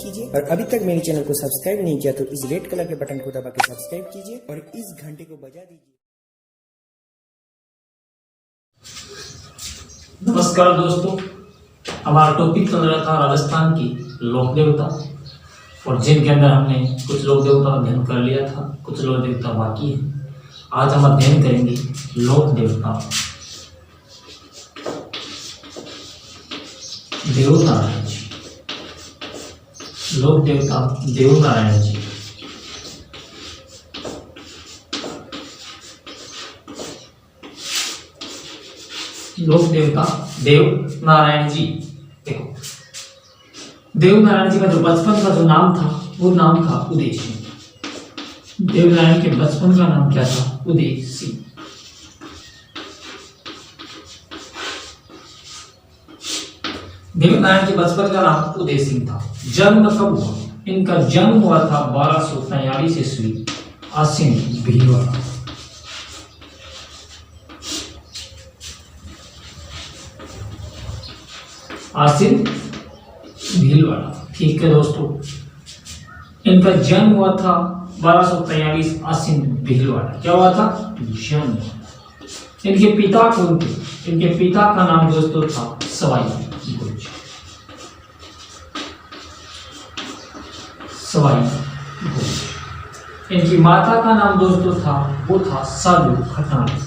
कीजिए और अभी तक मेरे चैनल को सब्सक्राइब नहीं किया तो इस रेड कलर के बटन को दबा के सब्सक्राइब कीजिए और इस घंटे को बजा दीजिए। नमस्कार दोस्तों, हमारा टॉपिक चल रहा था राजस्थान की लोक देवता, और जिनके अंदर हमने कुछ लोक देवता का अध्ययन कर लिया था, कुछ लोक देवता बाकी है। आज हम अध्ययन करेंगे लोक देवता देवनारायण जी। लोक देवता देवनारायण जी। लोक देवता देवनारायण जी। देखो, देवनारायण जी का जो बचपन का जो नाम था वो नाम था उदय सिंह। देवनारायण के बचपन का नाम क्या था? उदय सिंह। देवनारायण के बचपन का नाम उदय सिंह था। जन्म कब हुआ? इनका जन्म हुआ था 1243 ईस्वी आश्विन भीलवाड़ा। आश्विन भीलवाड़ा। ठीक है दोस्तों, इनका जन्म हुआ था 1243 आश्विन भीलवाड़ा। क्या हुआ था? जन्म। इनके पिता कौन थे? इनके पिता का नाम दोस्तों था सवाई भोज। सवाई भोज। इनकी माता का नाम दोस्तों था वो था साधु खटाणी।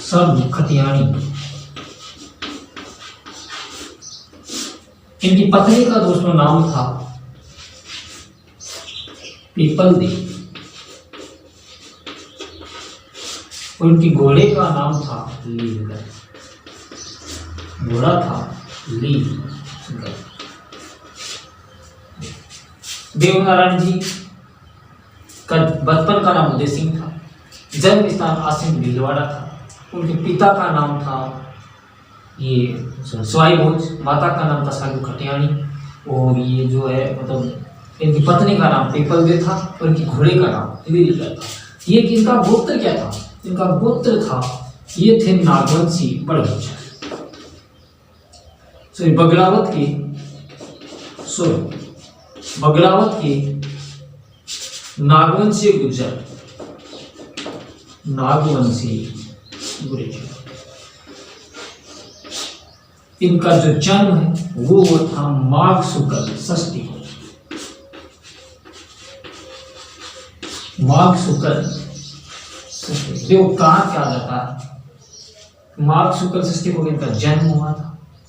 साधु खटियाणी। इनकी पत्नी का दोस्तों नाम था पीपल देवी। उनकी घोड़े का नाम था लीलगढ़। घोड़ा था लीलगढ़। देवनारायण जी का बचपन का नाम उदय सिंह था। जन्म स्थान आश्विन भीलवाड़ा था। उनके पिता का नाम था ये सवाई भोज, माता का नाम था साधु खटियाणी, और ये जो है मतलब इनकी पत्नी का नाम पीपल देव था, और इनकी घोड़े का नाम लीलगढ़ था। ये इनका गोत्र क्या था? इनका गोत्र था, ये थे नागवंशी बड़गुजर। बगड़ावत के नागवंशी गुजर। नागवंशी गुजर। इनका जो जन्म है वो था माघ शुक्ल षष्ठी। माघ शुक्ल षष्ठी। देखो कहा क्या जाता है, माघ शुक्ल षष्ठी को इनका जन्म हुआ था।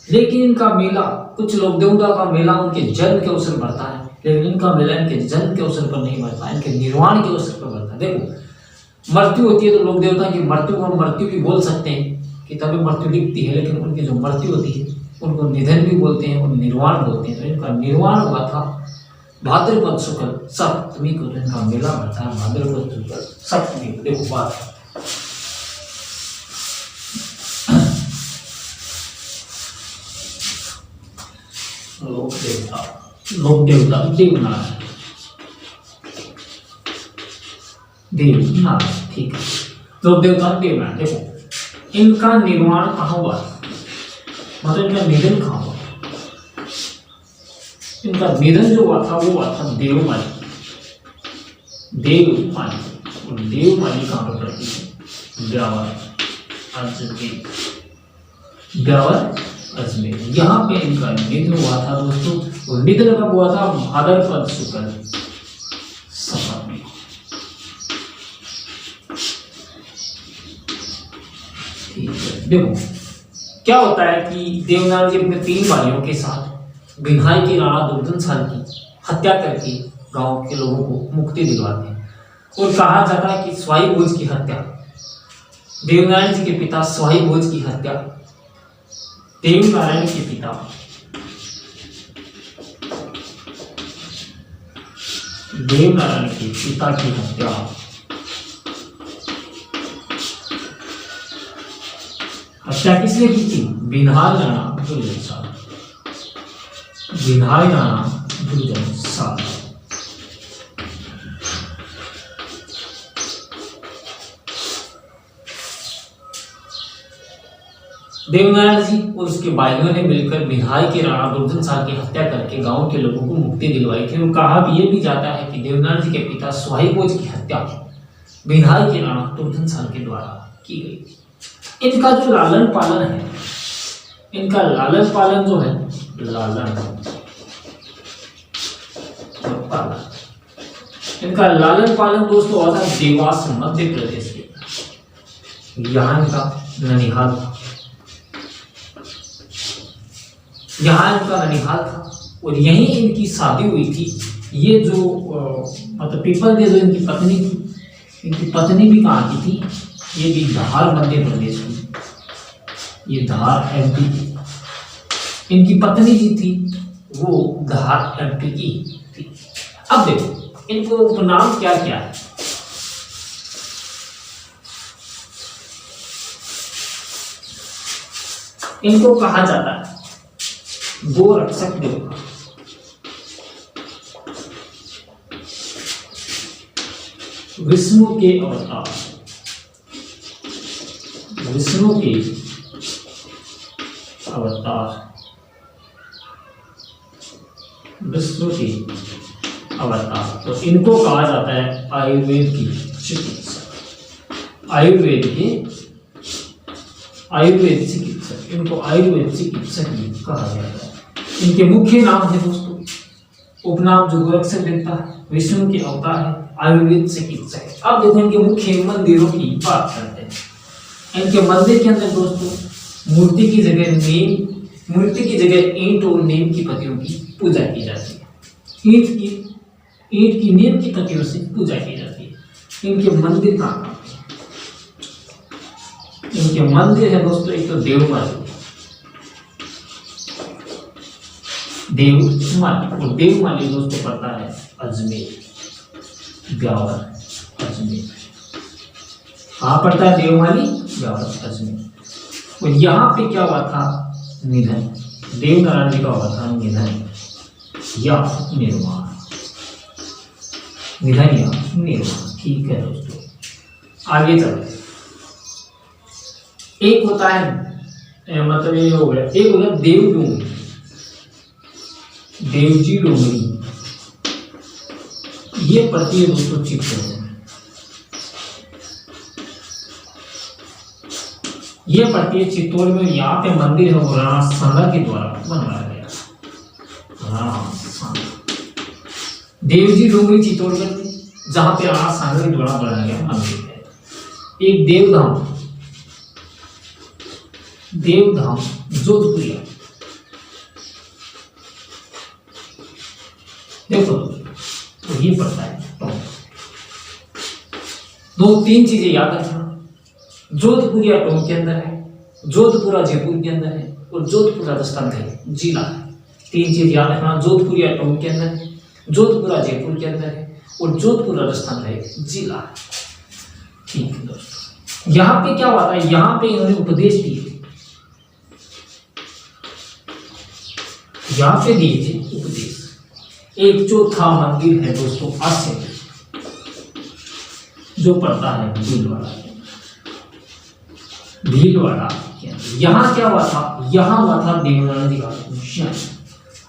लेकिन इनका मेला, कुछ लोक देवता का मेला उनके जन्म के अवसर बढ़ता है, लेकिन इनका मेला इनके जन्म के अवसर पर नहीं बढ़ता, इनके निर्वाण के अवसर पर बढ़ता है। देखो, मृत्यु होती है तो लोक देवता की मृत्यु को हम मृत्यु भी बोल सकते हैं, किताबें मृत्यु लिखती है, लेकिन उनकी जो मृत्यु होती है उनको निधन भी बोलते हैं और निर्वाण बोलते हैं। तो इनका निर्वाण हुआ था भाद्रपद शुक्ल सप्तमी को। तो इनका मेला बढ़ता है भाद्रपद शुक्ल सप्तमी को। देखो बात, लोक देवता देवनारायण। देवनारायण, ठीक है। लोक देवता देवनारायण। देखो, इनका निर्वाण कहाँ हुआ? मतलब इनका निधन कहाँ हुआ? इनका निधन जो हुआ था वो हुआ था देवमाली। देवमाली, और देवमाली कहाँ पर पड़ती है? ब्यावर अजमेर। ब्यावर अजमेर, यहाँ पे इनका निधन हुआ था दोस्तों। और निधन कब हुआ था? भाद्रपद शुक्ल सप्तमी। ठीक है। देखो क्या होता है कि देवनारायण जी अपने 3 भाइयों के साथ बिन्हाई की राणा दुर्जनशाल की हत्या करके गांव के लोगों को मुक्ति दिलवाते हैं। और कहा जाता है कि सवाई भोज की हत्या, देवनारायण जी के पिता सवाई भोज की हत्या, देवनारायण के पिता देवनारायण के पिता की हत्या किसने की थी? बिन्हाई राणा दुर्जनशाल। बिन्हाई राणा दुर्जनशाल। देवनारायण जी और उसके भाइयों ने मिलकर भिलाई के राणा दुर्जन शाह की हत्या करके गांव के लोगों को मुक्ति दिलवाई थी। और कहा भी ये भी जाता है कि देवनारायण जी के पिता सुहाई भोज की हत्या भिलाई के राणा दुर्जन शाह के द्वारा की गई थी। इनका जो लालन पालन है, इनका लालन पालन जो है, इनका लालन पालन दोस्तों हुआ था देवास मध्य प्रदेश के। यहाँ इनका ननिहाल था, यहाँ इनका ननिहाल था और यहीं इनकी शादी हुई थी। ये जो मतलब पीपल ने जो इनकी पत्नी थी, इनकी पत्नी भी कहाँ की थी, ये भी धार मध्य प्रदेश की, ये धार एमपी की। इनकी पत्नी जी थी वो धार एमपी की थी। अब देखो इनको उपनाम क्या क्या है। इनको कहा जाता है गोरक्षक देवता, विष्णु के अवतार, विष्णु के अवतार, विष्णु के अवतार। तो इनको कहा जाता है आयुर्वेद की चिकित्सक, आयुर्वेद चिकित्सक, इनको आयुर्वेद चिकित्सक भी कहा जाता है। इनके मुख्य नाम है दोस्तों, उपनाम जो गोरक्षक देवता है, विष्णु के अवतार है, आयुर्वेद चिकित्सक। अब देखो इनके मुख्य मंदिरों की बात करते हैं। इनके मंदिर के अंदर दोस्तों मूर्ति की जगह ईंट और नीम की पत्तियों की पूजा की जाती है। ईंट की नीम की पत्तियों से पूजा की जाती है। इनके मंदिर कहाँ हैं? इनके मंदिर है दोस्तों, एक तो देवमाली, और देवमाली दोस्तों पड़ता है अजमेर, ब्यावर, अजमेर। कहाँ पड़ता है देवमाली? ब्यावर, अजमेर। और यहाँ पे क्या हुआ था? निधन, देवनारायण जी का हुआ था निधन या निर्वाण, निधन या निर्वाण। ठीक है दोस्तों, आगे चलते। एक होता है मतलब ये हो गया, एक होता है देव डोंगरी, देवजी डोंगरी, ये पड़ती है दोस्तों चित्तौड़ में, ये पड़ती है चित्तौड़ में। यहाँ पे मंदिर है वो राणा सांगा के द्वारा बनवाया गया, राणा सांगा, देवजी डोंगरी चित्तौड़गढ़ में, जहां पे राणा सांगा के द्वारा बनाया गया मंदिर है। एक देवधाम, देवधाम जोधपुरिया, देखो तो ये पड़ता है टोंक। दो तीन चीजें याद रखना, जोधपुरिया टोंक के अंदर है, जोधपुरा जयपुर के अंदर है और जोधपुर राजस्थान का जिला है। तीन चीज याद रखना, जोधपुरिया टोंक के अंदर है, जोधपुरा जयपुर के अंदर है और जोधपुर राजस्थान का एक जिला है। ठीक है दोस्तों, यहाँ पे क्या हुआ था? यहाँ पे इन्होंने उपदेश दिए, यहाँ पे दिए थे उपदेश। एक चौथा मंदिर है दोस्तों आश्रम, जो पड़ता है भीलवाड़ा, भीलवाड़ा के अंदर। यहाँ क्या हुआ था? यहाँ हुआ था देवनारायण जी का जन्म।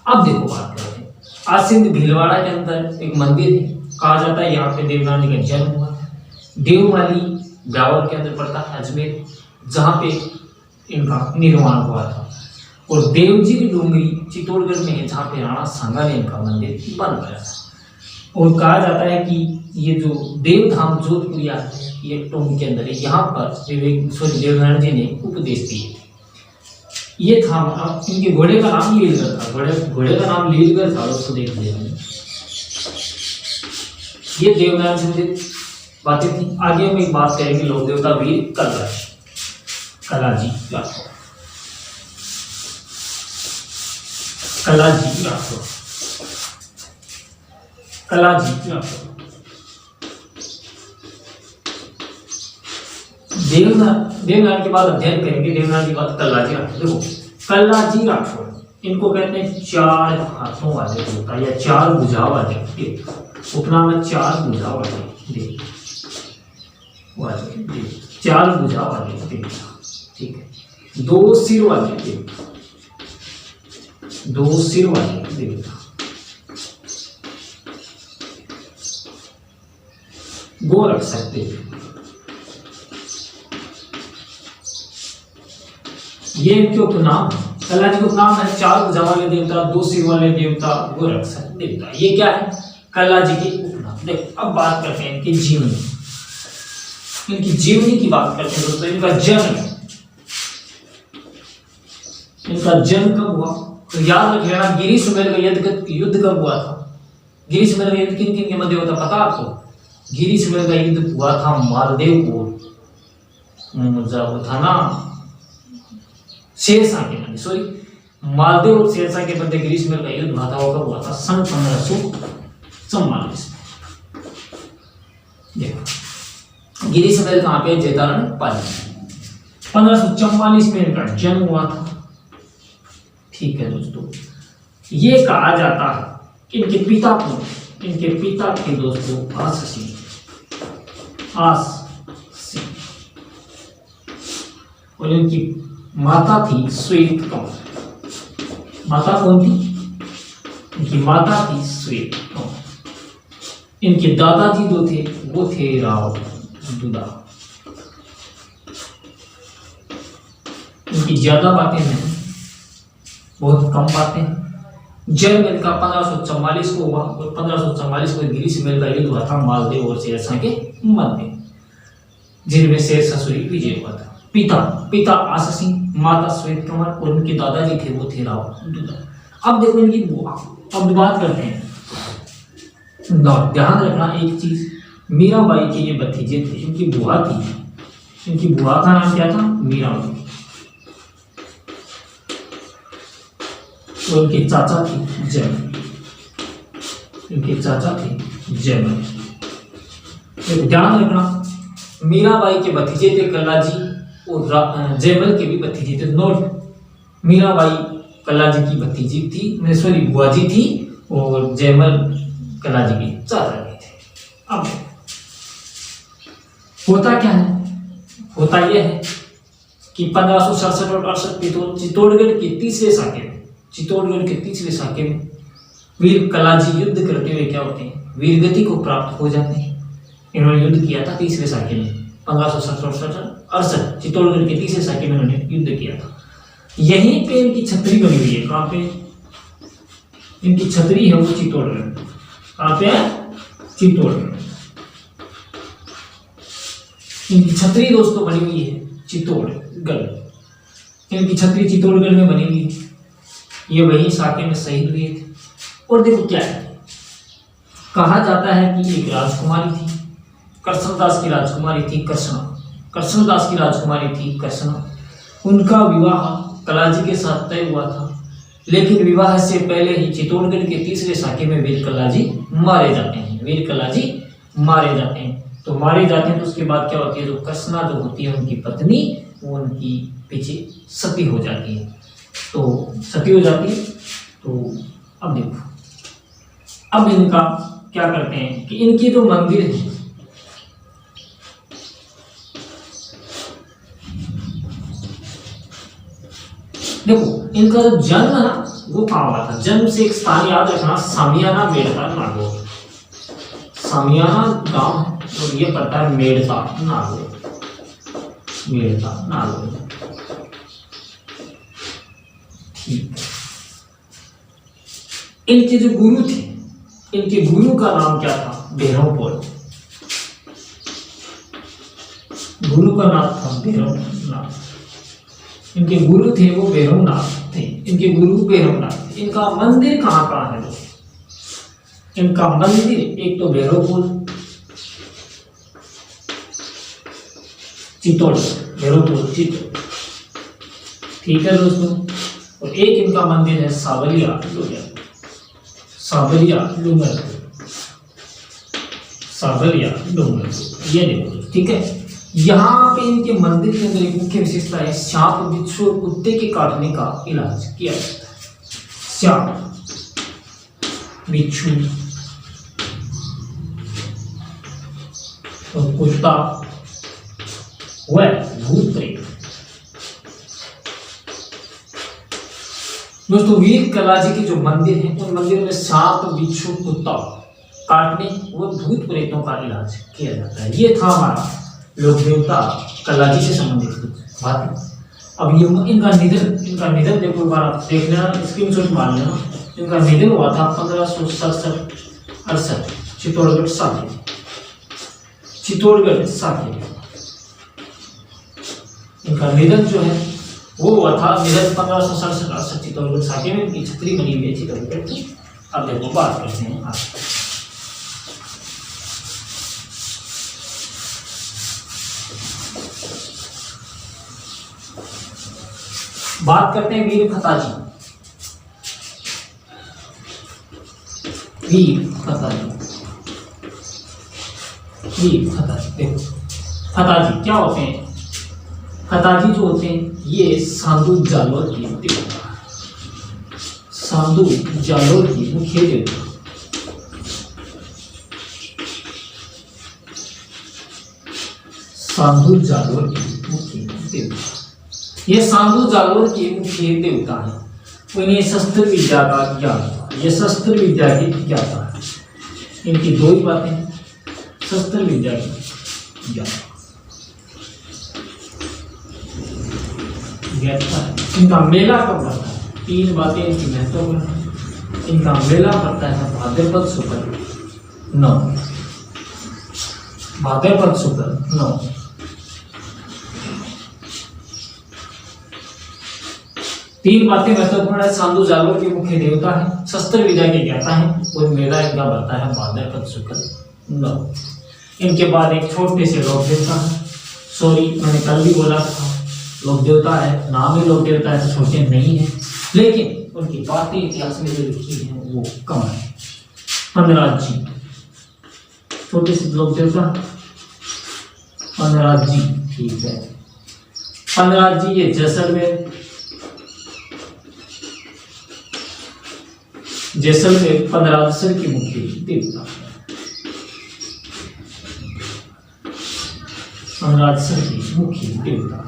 अब देखो बात करते हैं, आसिंद भीलवाड़ा के अंदर एक मंदिर है, कहा जाता है यहाँ पे देवनारायण जी का जन्म हुआ है। देवमाली ब्यावर के अंदर पड़ता है अजमेर, जहाँ पे इनका निर्माण हुआ था। और देवजी की डोंगरी चित्तौड़गढ़ में है, जहाँ पे राणा सांगा ने इनका मंदिर बनवाया था। और कहा जाता है कि ये जो देवधाम जोधपुरिया है, ये टोंक के अंदर है। यहाँ पर देवनारायण जी ने उपदेश दिए थे। ये था, इनके घोड़े का नाम लीलगर था, घोड़े का नाम लीलगर था, उसको देख लिया। ये देवनारायण जी की बातें थी। आगे हम एक बात करेंगे लोक देवता वीर कलाजी राठौर, कलाजी राठौर, कलाजी राठौर। देवनारायण के बाद अध्ययन करेंगे, देवनारायण के बाद कलाजी राठौर। देखो कलाजी राठौर, इनको कहते हैं चार हाथों वाले देवता या चार भुजा वाले देवता। उपनाम है चार भुजा वाले देवता, चार भुजा वाले देवता। ठीक है, दो सिर वाले देवता, दो सिर वाले देवता गोरक्षक देवता, ये इनके उपनाम। कला जी का उपनाम है चार भुजा वाले देवता, दो सिर वाले देवता, गोरक्षक देवता। ये क्या है? कला जी के उपनाम। देखो अब बात करते हैं इनकी जीवनी, इनकी जीवनी की बात करते हैं दोस्तों। इनका जन्म, इनका जन्म कब हुआ तो याद रख लेना, गिरी सुमेर का युद्ध कब हुआ था? गिरी सुमेर का युद्ध किन किन के मध्य होता पता आपको? गिरी सुमेर का युद्ध हुआ था मालदेव और जब था ना शेरशाह के मध्य, सॉरी मालदेव और शेरशाह के मध्य गिरी सुमेर का युद्ध हुआ था। वो कब हुआ था? सन 1544 में। देखो गिरी सुमेर कहाँ पे? जैतारण पाली। 1544 में इनका जन्म हुआ था। ठीक है दोस्तों, ये कहा जाता है कि इनके पिता थे दोस्तों आस सिंह। और इनकी माता थी श्वेत कंवर। माता कौन थी? इनकी माता थी श्वेत कंवर। इनके दादाजी जो थे वो थे राव दुदा। इनकी ज्यादा बातें नहीं, बहुत कम बातें हैं। जन्म इनका 1544 को हुआ और 1544 को गिरी सुमेर का युद्ध हुआ था मालदेव और शेरशाह के मध्य, जिनमें शेरशाह सूरी विजय हुआ था। पिता आस सिंह, माता श्वेत कंवर और उनके दादाजी थे वो थे राव दुदा। अब देखो इनकी बुआ, अब बात करते हैं। ध्यान रखना एक चीज, मीराबाई के ये भतीजे थे, इनकी बुआ थी, इनकी बुआ का नाम क्या था? मीराबाई। और इनके चाचा थे जयमल, इनके चाचा थे जयमल। तो ध्यान रखना, मीराबाई के भतीजे थे कल्ला जी और जयमल के भी भतीजे थे। नोट, मीराबाई कल्ला जी की भतीजी थी, सॉरी बुआ जी थी, और जयमल कल्ला जी के चाचा जी थे। अब होता क्या है? होता यह है कि 1567 और 68 चित्तौड़गढ़ के तीसरे साके में, चित्तौड़गढ़ के तीसरे साके में वीर कलाजी युद्ध करते हुए क्या होते हैं? वीरगति को प्राप्त हो जाते हैं। इन्होंने युद्ध किया था तीसरे साके में 1567-68 चित्तौड़गढ़ के तीसरे साके में इन्होंने युद्ध किया था। यहीं पे इनकी छतरी बनी हुई है। कहाँ पे इनकी छतरी है? वो चित्तौड़गढ़। कहाँ पे है? चित्तौड़गढ़। इनकी छतरी दोस्तों बनी हुई है चित्तौड़गढ़। इनकी छतरी चित्तौड़गढ़ में बनी हुई है। ये वही साके में शहीद हुए थे। और देखो क्या है, कहा जाता है कि एक राजकुमारी थी, कृष्णदास की राजकुमारी थी कृष्णा, कृष्णदास की राजकुमारी थी कृष्णा। उनका विवाह कलाजी के साथ तय हुआ था, लेकिन विवाह से पहले ही चित्तौड़गढ़ के तीसरे साके में वीर कलाजी मारे जाते हैं। वीर कलाजी मारे जाते हैं। तो मारे जाते हैं तो उसके बाद क्या होती है? जो कृष्णा जो होती है उनकी पत्नी, वो उनकी पीछे सती हो जाती है। तो सती हो जाती है। तो अब देखो, अब इनका क्या करते हैं कि इनकी जो मंदिर है, देखो इनका जो जन्म है ना वो कहाँ हुआ था? जन्म से एक स्थान याद रखना, सामियाना मेड़ता नागौर। सामियाना गांव है और ये पड़ता है मेड़ता नागौर, मेड़ता नागौर। ठीक है। इनके जो गुरु थे, इनके गुरु का नाम क्या था? भैरवपुर। गुरु का नाम था भैरवनाथ। इनके गुरु थे वो भैरवनाथ थे। इनके गुरु भैरवनाथ थे। इनका मंदिर कहाँ कहाँ है? इनका मंदिर एक तो भैरवपुर, चित्तौड़गढ़, भैरवपुर चित्तौड़। ठीक है दोस्तों। और एक इनका मंदिर है सावलिया डूंगर, सावलिया डूंगर, सावलिया डूंगर। ये देखो, ठीक है। यहाँ पे इनके मंदिर के अंदर एक मुख्य विशेषता है, सांप, बिच्छू और कुत्ते के काटने का इलाज किया जाता है। सांप, बिच्छू और कुत्ता व भूत प्रेत दोस्तों वीर कलाजी के जो मंदिर हैं उन मंदिरों में सांप, बिच्छू, कुत्ता काटने व भूत प्रेतों का इलाज किया जाता है। ये था हमारा लोक देवता कलाजी से संबंधित कुछ बातें। अब ये इनका निधन देखो, एक बार आप देख लेना, स्क्रीनशॉट मार लेना। इनका निधन हुआ था 1567-68 चित्तौड़गढ़ साकेत। इनका निधन जो है वो हुआ था, निधन 1567-68 चित्तौड़गढ़ साकेत में। इनकी छतरी बनी हुई है चित्तौड़गढ़ की। अब देखो बात करते हैं आज। बात करते हैं वीर फताजी। देखो फताजी क्या होते हैं? फताजी जो होते हैं ये सांदू जालोर की देवता, सांदू जालोर की मुख्य देवता। सांदू जालोर की मुख्य देवता, ये सांदू जालोर के मुख्य देवता है। इन्हें शस्त्र विद्या का ज्ञान, ये शस्त्र विद्या की ज्ञाता है। इनकी दो ही बातें, शस्त्र विद्या की ज्ञाता। इनका मेला कब पड़ता है? तीन बातें इनकी महत्वपूर्ण है। इनका मेला पड़ता है भाद्रपद शुक्ल 9, भाद्रपद शुक्ल 9। तीन बातें महत्वपूर्ण है। सांदू जालोर के मुख्य देवता है, शस्त्र विद्या के ज्ञाता है और मेला इनका बढ़ता है भाद्रपद शुक्ल 9। इनके बाद एक छोटे से लोक देवता है। सॉरी, मैंने कल भी बोला था लोक देवता है, नाम ही लोक देवता है तो छोटे नहीं है, लेकिन उनकी बातें इतिहास में जो लिखी है वो कम है। पन्नराज जी, छोटे से लोक देवता पन्नराज जी, ठीक है। पन्नराज जी ये जैसलमेर पन्नराजसर की मुख्य देवता है। पन्नराजसर की मुख्य देवता,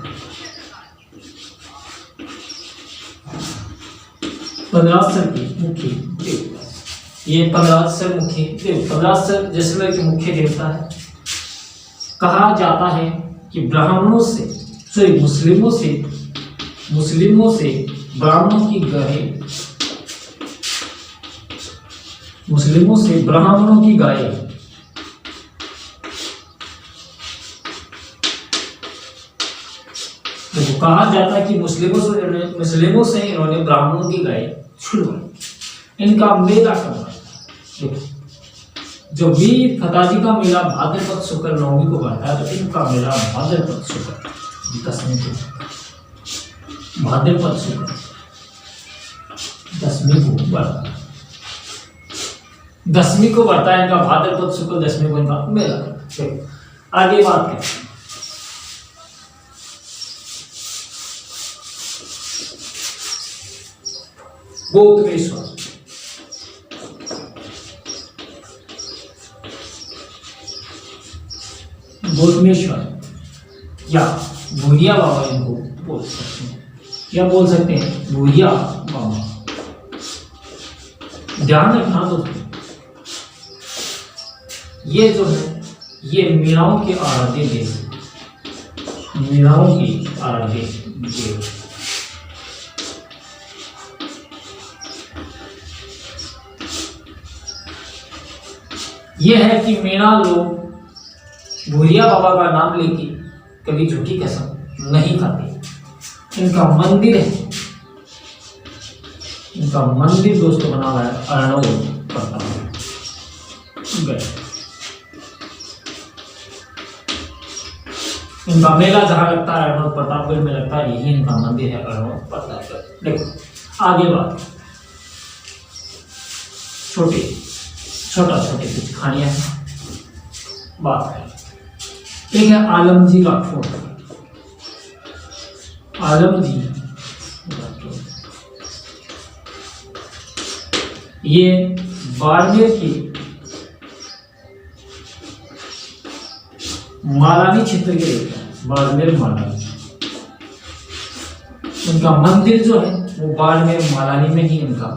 पन्नराजसर की मुख्य देवता, ये पन्नराजसर मुख्य देवता, पन्नराजसर जैसलमेर के मुख्य देवता है। कहा जाता है कि ब्राह्मणों से, सॉरी मुस्लिमों से ब्राह्मणों की गायें, मुस्लिमों से ब्राह्मणों की गायें तो कहा जाता है कि मुस्लिमों से इन्होंने ब्राह्मणों की गायें छुड़वाई। इनका मेला कब है? जो वीर फताजी का मेला भाद्रपद शुक्ल 9 को बढ़ता है, तो इनका मेला भाद्रपद शुक्ल 10 को, भाद्रपद शुक्ल 10 को बढ़ता है। 10 को बढ़ता है इनका भाद्रपद शुक्ल 10 को इनका मेला। आगे बात करें, गौतमेश्वर। गौतमेश्वर या भूरिया बाबा इनको बोल सकते हैं, या बोल सकते हैं भूरिया बाबा। ध्यान रखना दोस्तों, ये जो है ये मीणाओं के आराध्य देव, मीणाओं की आराध्य देव। यह है कि मीणा लोग भूरिया बाबा का नाम लेके कभी झूठी कसम नहीं खाते। इनका मंदिर है, इनका मंदिर दोस्तों बना हुआ है अर्णव प्रताप। इनका मेला जहां लगता है अर्णव प्रतापगढ़ में लगता है, यही इनका मंदिर है अर्णव प्रतापगढ़। देखो आगे बात, छोटे कुछ खानियां हैं, बात है। एक है आलम जी राठौर, आलम जी राठौर, ये बाड़मेर की मालानी क्षेत्र के रहते हैं, बाड़मेर मालानी। उनका मंदिर जो है वो बाड़मेर मालानी में ही इनका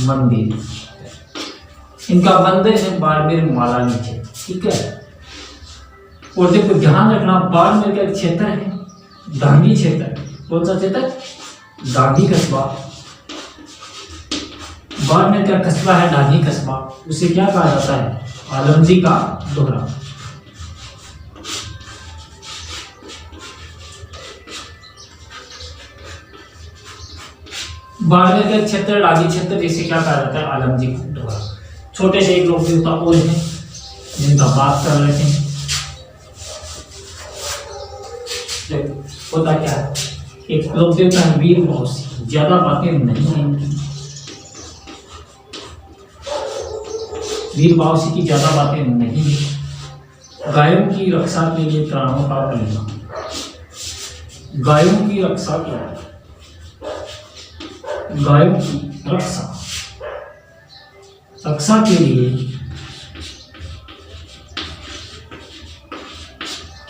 मंदिर, इनका मंदिर है बाड़मेर मालानी है, ठीक है। और देखो ध्यान रखना, बाड़मेर का एक क्षेत्र है डांगी क्षेत्र। कौन सा क्षेत्र? डांगी कस्बा। बाड़मेर का कस्बा है डांगी कस्बा, उसे क्या कहा जाता है? आलमजी का दोहरा। बाड़मेर का क्षेत्र डांगी क्षेत्र जिसे क्या कहा जाता है? आलमजी का दोहरा। छोटे से एक लोक देवता और हैं जिनका बात कर रहे थे। होता क्या है, एक लोक देवता है वीर मौसी, ज्यादा बातें नहीं है इनकी, वीर मौसी की ज्यादा बातें नहीं है। गायों की रक्षा के लिए प्राणों का बलिदान, गायों की रक्षा के लिए, गायों की रक्षा के लिए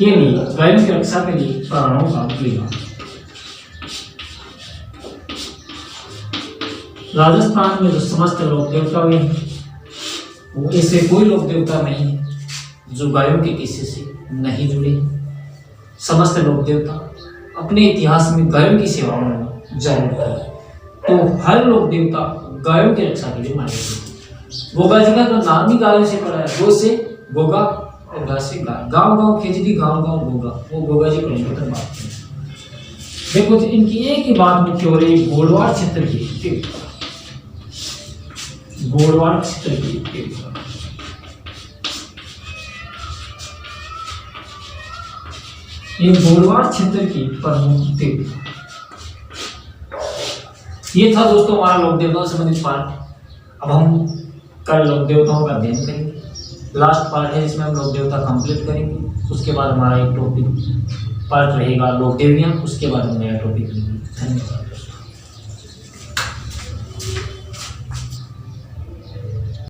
गायों की रक्षा के लिए प्राणों का बलिदान। राजस्थान में जो समस्त लोक देवता हुए हैं, वो ऐसे कोई लोक देवता नहीं है जो गायों के किस्से से नहीं जुड़े। समस्त लोक देवता अपने इतिहास में गायों की सेवा में जागरूक है, तो हर लोक देवता गायों की रक्षा के लिए माने गए। गोगा जी का तो नाम ही गायों से पड़ा है, गो से गोगा और गा से गाय, गाँव गाँव खिचड़ी, गाँव गाँव गोगा, वो गोगा जी पढ़ेंगे तो बात करें। देखो इनकी एक ही बात मुख्य हो रही है, गोड़वाड़ क्षेत्र की, गोड़वाड़ क्षेत्र की ये गोड़वाड़ क्षेत्र की प्रमुख देवता। ये था दोस्तों हमारा लोक देवताओं से संबंधित पार्ट। अब हम कल लोक देवताओं का अध्ययन करेंगे, लास्ट पार्ट है जिसमें हम लोक देवता कंप्लीट करेंगे। उसके बाद हमारा एक टॉपिक पार्ट रहेगा लोक देवियां, उसके बाद हम नया टॉपिक लेंगे। धन्यवाद।